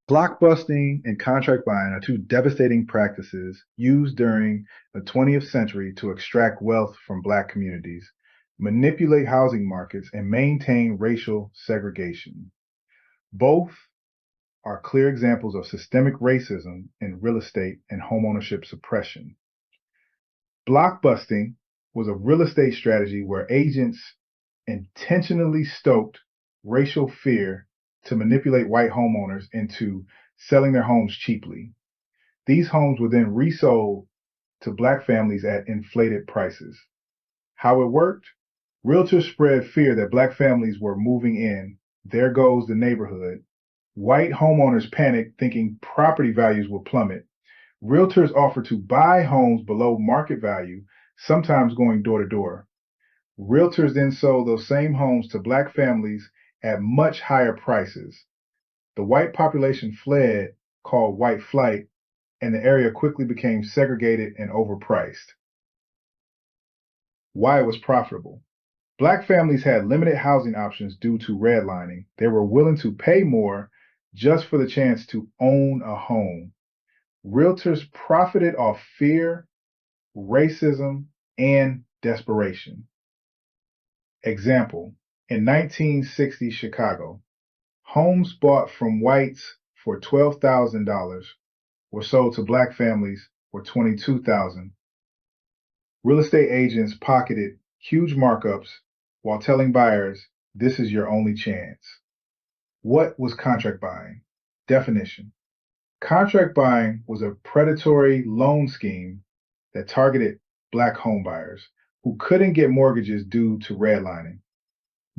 Blockbusting and contract buying are two devastating practices used during the 20th century to extract wealth from Black communities, manipulate housing markets, and maintain racial segregation. Both are clear examples of systemic racism in real estate and homeownership suppression. Blockbusting was a real estate strategy where agents intentionally stoked racial fear to manipulate white homeowners into selling their homes cheaply. These homes were then resold to Black families at inflated prices. How it worked? Realtors spread fear that Black families were moving in. There goes the neighborhood. White homeowners panicked, thinking property values will plummet. Realtors offered to buy homes below market value, sometimes going door to door. Realtors then sold those same homes to Black families at much higher prices. The white population fled, called white flight, and the area quickly became segregated and overpriced. Why it was profitable. Black families had limited housing options due to redlining. They were willing to pay more just for the chance to own a home. Realtors profited off fear, racism, and desperation. Example, in 1960 Chicago, homes bought from whites for $12,000 were sold to Black families for $22,000. Real estate agents pocketed huge markups while telling buyers, this is your only chance. What was contract buying? Definition. Contract buying was a predatory loan scheme that targeted Black homebuyers who couldn't get mortgages due to redlining.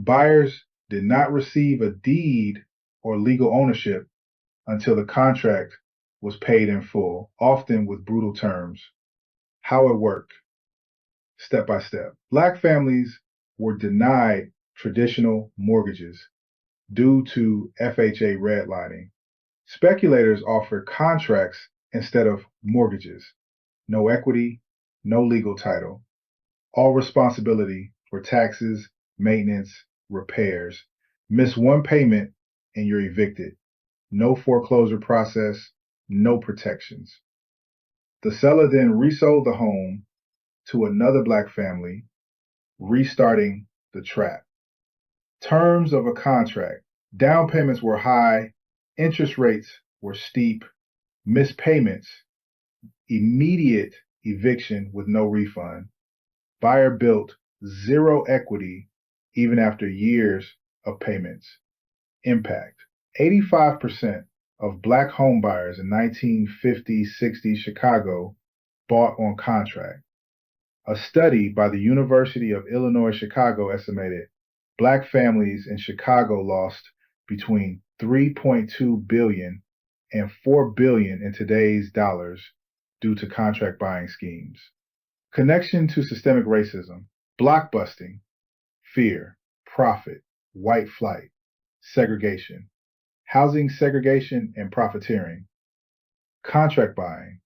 Buyers did not receive a deed or legal ownership until the contract was paid in full, often with brutal terms. How it worked. Step by step. Black families were denied traditional mortgages due to FHA redlining. Speculators offered contracts instead of mortgages. No equity, no legal title. All responsibility for taxes, maintenance, repairs. Miss one payment and you're evicted. No foreclosure process, no protections. The seller then resold the home to another Black family, restarting the trap. Terms of a contract. Down payments were high, interest rates were steep, missed payments, immediate eviction with no refund. Buyer built zero equity even after years of payments. Impact. 85% of Black home buyers in 1950-60 Chicago bought on contract. A study by the University of Illinois Chicago estimated Black families in Chicago lost between $3.2 billion and $4 billion in today's dollars due to contract buying schemes. Connection to systemic racism, blockbusting, fear, profit, white flight, segregation, housing segregation and profiteering, contract buying,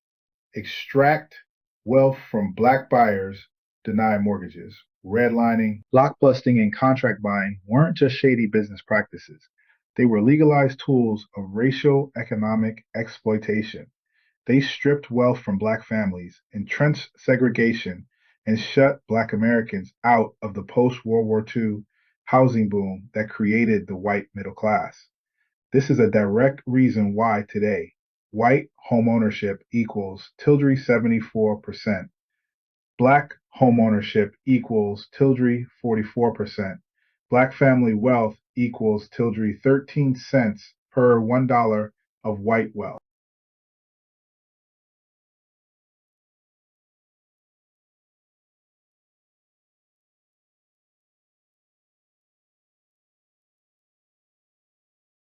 extract wealth from Black buyers, deny mortgages, redlining. Blockbusting and contract buying weren't just shady business practices. They were legalized tools of racial economic exploitation. They stripped wealth from Black families, entrenched segregation, and shut Black Americans out of the post-World War II housing boom that created the white middle class. This is a direct reason why today, white homeownership equals Tildry 74%, Black homeownership equals Tildry 44%, Black family wealth equals Tildry 13 cents per $1 of white wealth.